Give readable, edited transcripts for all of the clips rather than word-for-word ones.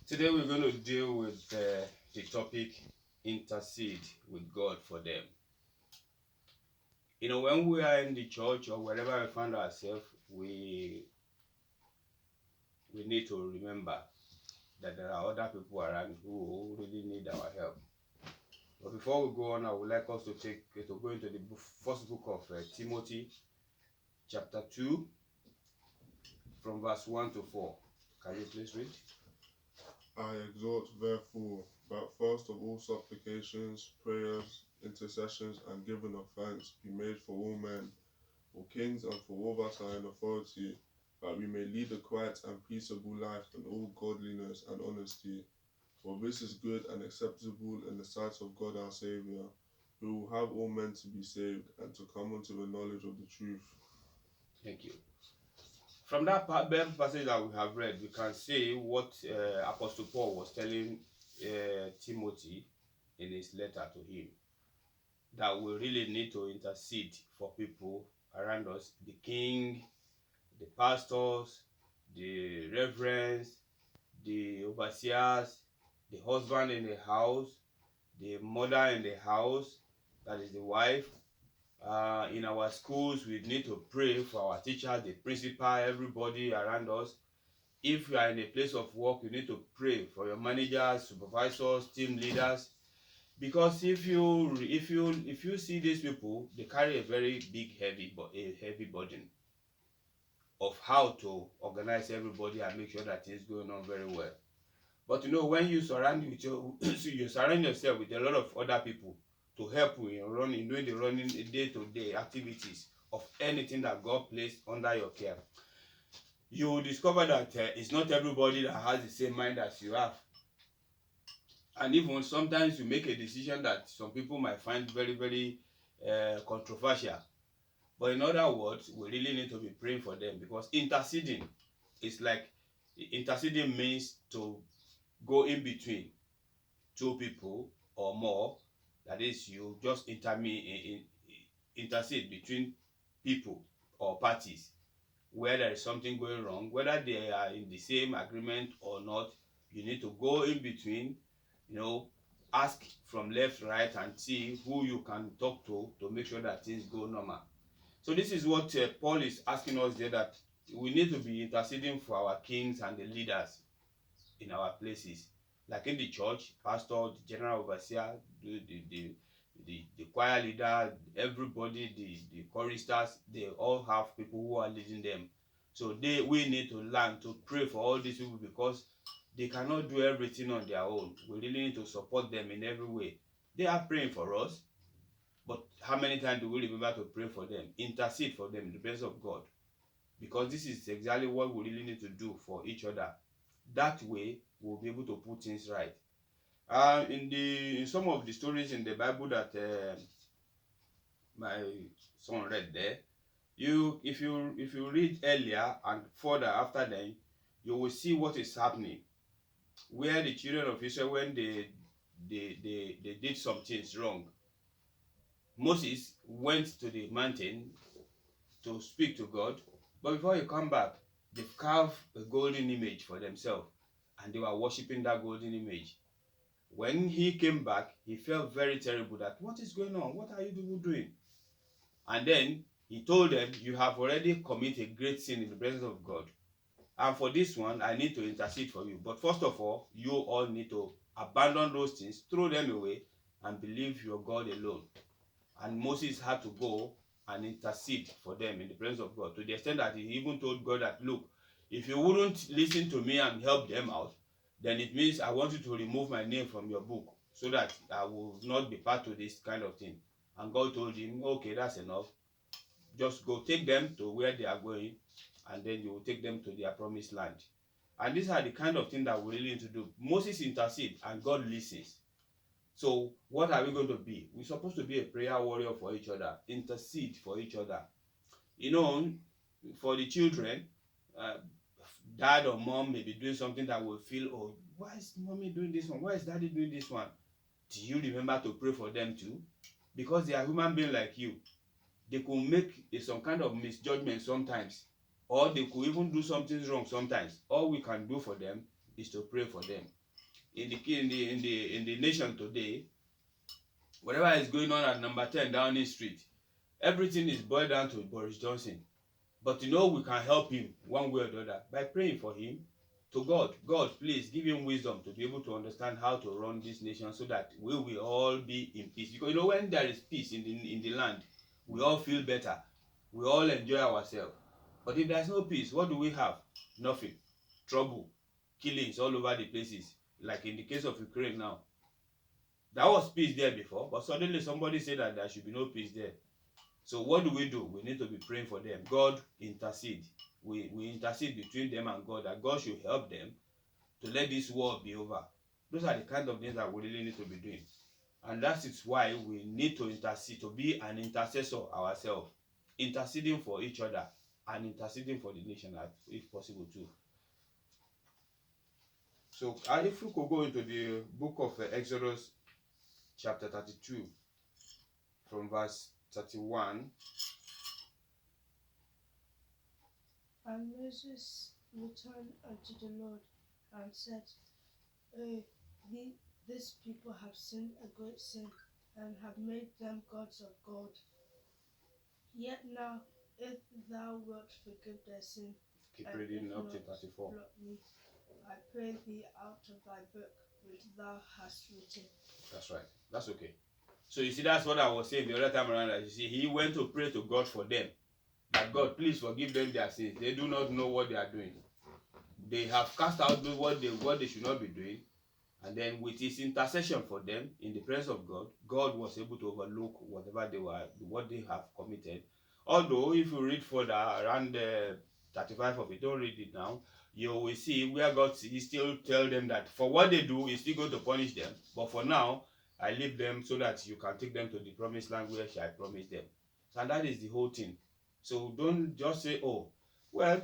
Today we're going to deal with the topic intercede with God for them. When we are in the church or wherever we find ourselves, we need to remember that there are other people around who really need our help. But before we go on, I would like us to go into the first book of Timothy, chapter 2, from verse 1 to 4. Can you please read? I exhort, therefore, that first of all supplications, prayers, intercessions, and giving of thanks be made for all men, for kings, and for all that are in authority, that we may lead a quiet and peaceable life in all godliness and honesty. For this is good and acceptable in the sight of God our Saviour, who will have all men to be saved and to come unto the knowledge of the truth. Thank you. From that passage that we have read, we can see what Apostle Paul was telling Timothy in his letter to him, that we really need to intercede for people around us, the king, the pastors, the reverends, the overseers, the husband in the house, the mother in the house, that is the wife. In our schools, we need to pray for our teachers, the principal, everybody around us. If you are in a place of work, you need to pray for your managers, supervisors, team leaders, because if you see these people, they carry a very big heavy burden of how to organize everybody and make sure that things going on very well. But when you you surround yourself with a lot of other people to help you in doing the running day-to-day activities of anything that God placed under your care, you will discover that it's not everybody that has the same mind as you have. And even sometimes you make a decision that some people might find very, very controversial. But in other words, we really need to be praying for them, because interceding is like interceding means to go in between two people or more. That is, you just intercede between people or parties where there is something going wrong, whether they are in the same agreement or not. You need to go in between, ask from left, right, and see who you can talk to make sure that things go normal. So this is what Paul is asking us there, that we need to be interceding for our kings and the leaders in our places, like in the church, pastor, the general overseer, the choir leader, everybody, the choristers, they all have people who are leading them. So we need to learn to pray for all these people, because they cannot do everything on their own. We really need to support them in every way. They are praying for us, but how many times do we remember to pray for them, intercede for them in the presence of God? Because this is exactly what we really need to do for each other. That way, we'll be able to put things right. In some of the stories in the Bible that my son read there, if you read earlier and further after then, you will see what is happening. Where the children of Israel, when they did some things wrong, Moses went to the mountain to speak to God, but before he come back, they've carved a golden image for themselves, and they were worshiping that golden image. When he came back, he felt very terrible, that what is going on? What are you people doing? And then he told them, you have already committed a great sin in the presence of God. And for this one, I need to intercede for you. But first of all, you all need to abandon those things, throw them away, and believe your God alone. And Moses had to go and intercede for them in the presence of God, to the extent that he even told God that, look, if you wouldn't listen to me and help them out, then it means I want you to remove my name from your book, so that I will not be part of this kind of thing. And God told him, okay, that's enough. Just go, take them to where they are going, and then you will take them to their promised land. And these are the kind of things that we really need to do. Moses intercedes and God listens. So what are we going to be? We're supposed to be a prayer warrior for each other, intercede for each other. For the children, uh, dad or mom may be doing something that will feel, oh, why is mommy doing this one? Why is daddy doing this one? Do you remember to pray for them too? Because they are human beings like you. They could make some kind of misjudgment sometimes, or they could even do something wrong sometimes. All we can do for them is to pray for them. In the nation today, whatever is going on at number 10 Downing Street, everything is boiled down to Boris Johnson. But we can help him one way or the other by praying for him to God. God, please give him wisdom to be able to understand how to run this nation so that we will all be in peace. Because when there is peace in the land, we all feel better. We all enjoy ourselves. But if there's no peace, what do we have? Nothing. Trouble, killings all over the places. Like in the case of Ukraine now. There was peace there before, but suddenly somebody said that there should be no peace there. So what do? We need to be praying for them. God intercede. We intercede between them and God, that God should help them to let this war be over. Those are the kind of things that we really need to be doing. And that is why we need to intercede, to be an intercessor ourselves, interceding for each other and interceding for the nation if possible too. So if we could go into the book of Exodus chapter 32 from verse 31. And Moses returned unto the Lord and said, this people have sinned a great sin, and have made them gods of gold. Yet now, if thou wilt forgive their sin, Keep and reading if up to not, 34. blot me, I pray thee, out of thy book which thou hast written. That's right. That's okay. So you see, that's what I was saying the other time around. That you see, he went to pray to God for them. That God, please forgive them their sins. They do not know what they are doing. They have cast out what they should not be doing. And then with his intercession for them in the presence of God, God was able to overlook what they have committed. Although if you read further around 35 of it, don't read it now, you will see where God still tell them that for what they do, he's still going to punish them. But for now, I leave them so that you can take them to the promised land where I promised them. And that is the whole thing. So don't just say, oh, well,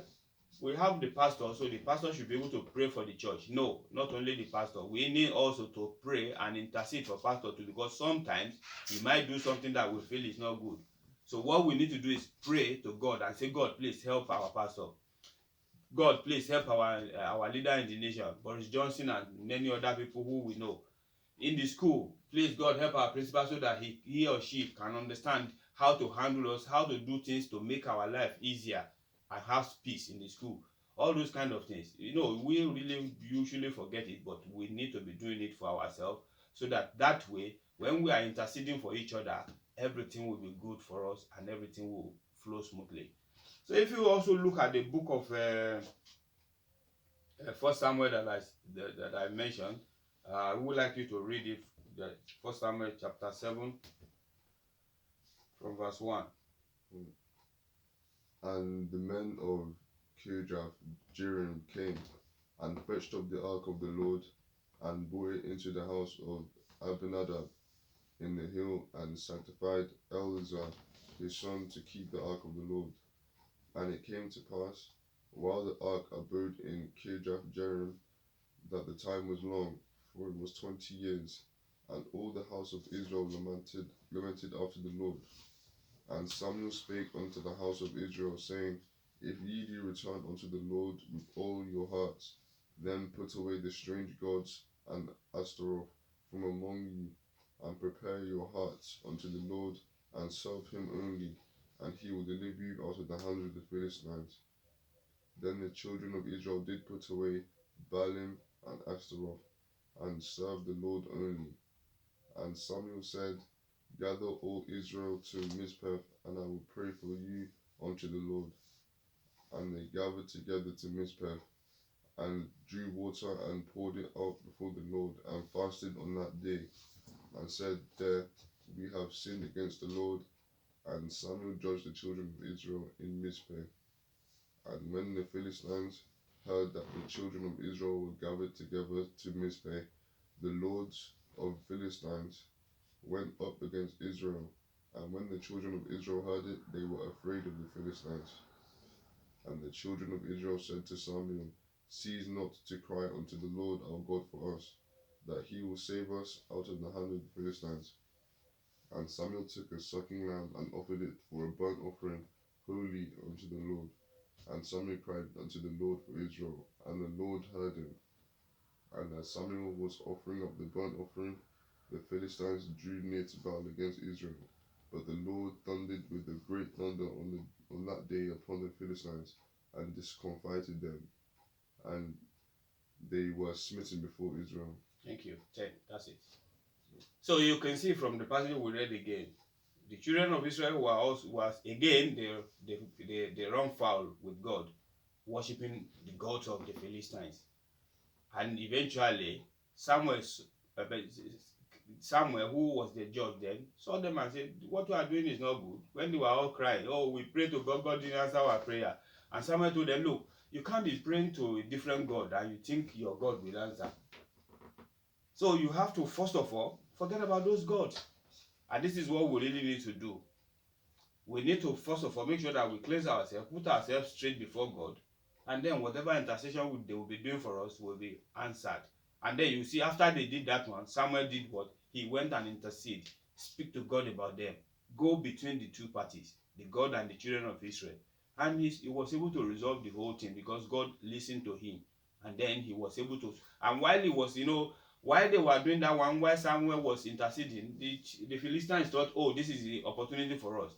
we have the pastor, so the pastor should be able to pray for the church. No, not only the pastor. We need also to pray and intercede for pastor too, because sometimes he might do something that we feel is not good. So what we need to do is pray to God and say, God, please help our pastor. God, please help our leader in the nation, Boris Johnson, and many other people who we know. In the school, please God help our principal so that he or she can understand how to handle us, how to do things to make our life easier and have peace in the school. All those kind of things. We really usually forget it, but we need to be doing it for ourselves so that way, when we are interceding for each other, everything will be good for us and everything will flow smoothly. So if you also look at the book of 1 Samuel that I mentioned, I would like you to read it, 1 Samuel chapter 7 from verse 1. And the men of Kirjath Jearim came and fetched up the ark of the Lord and brought it into the house of Abinadab in the hill, and sanctified Eleazar his son to keep the ark of the Lord. And it came to pass, while the ark abode in Kirjath Jearim, that the time was long, for it was 20 years, and all the house of Israel lamented after the Lord. And Samuel spake unto the house of Israel, saying, If ye do return unto the Lord with all your hearts, then put away the strange gods and Ashtaroth from among you, and prepare your hearts unto the Lord, and serve him only, and he will deliver you out of the hand of the Philistines. Then the children of Israel did put away Baalim and Ashtaroth, and serve the Lord only. And Samuel said, Gather all Israel to Mizpeh, and I will pray for you unto the Lord. And they gathered together to Mizpeh, and drew water and poured it out before the Lord, and fasted on that day, and said, There we have sinned against the Lord. And Samuel judged the children of Israel in Mizpeh. And when the Philistines heard that the children of Israel were gathered together to Mizpeh, the lords of Philistines went up against Israel. And when the children of Israel heard it, they were afraid of the Philistines. And the children of Israel said to Samuel, Cease not to cry unto the Lord our God for us, that he will save us out of the hand of the Philistines. And Samuel took a sucking lamb and offered it for a burnt offering holy unto the Lord. And Samuel cried unto the Lord for Israel, and the Lord heard him. And as Samuel was offering up the burnt offering, the Philistines drew near to battle against Israel. But the Lord thundered with a great thunder on that day upon the Philistines, and discomfited them, and they were smitten before Israel. Thank you. 10. That's it. So you can see from the passage we read again, the children of Israel was again they run foul with God, worshiping the gods of the Philistines, and eventually Samuel, uh, Samuel, who was the judge then, saw them and said, "What you are doing is not good." When they were all crying, "Oh, we prayed to God, God didn't answer our prayer," and Samuel told them, "Look, you can't be praying to a different God and you think your God will answer. So you have to first of all forget about those gods." And this is what we really need to do. We need to first of all make sure that we cleanse ourselves, put ourselves straight before God, and then whatever intercession they will be doing for us will be answered. And then you see, after they did that one, Samuel did what? He went and intercede, speak to God about them, go between the two parties, the God and the children of Israel. And he was able to resolve the whole thing because God listened to him. And then he was able to, and while he was, while they were doing that one, while Samuel was interceding, the Philistines thought, "Oh, this is the opportunity for us."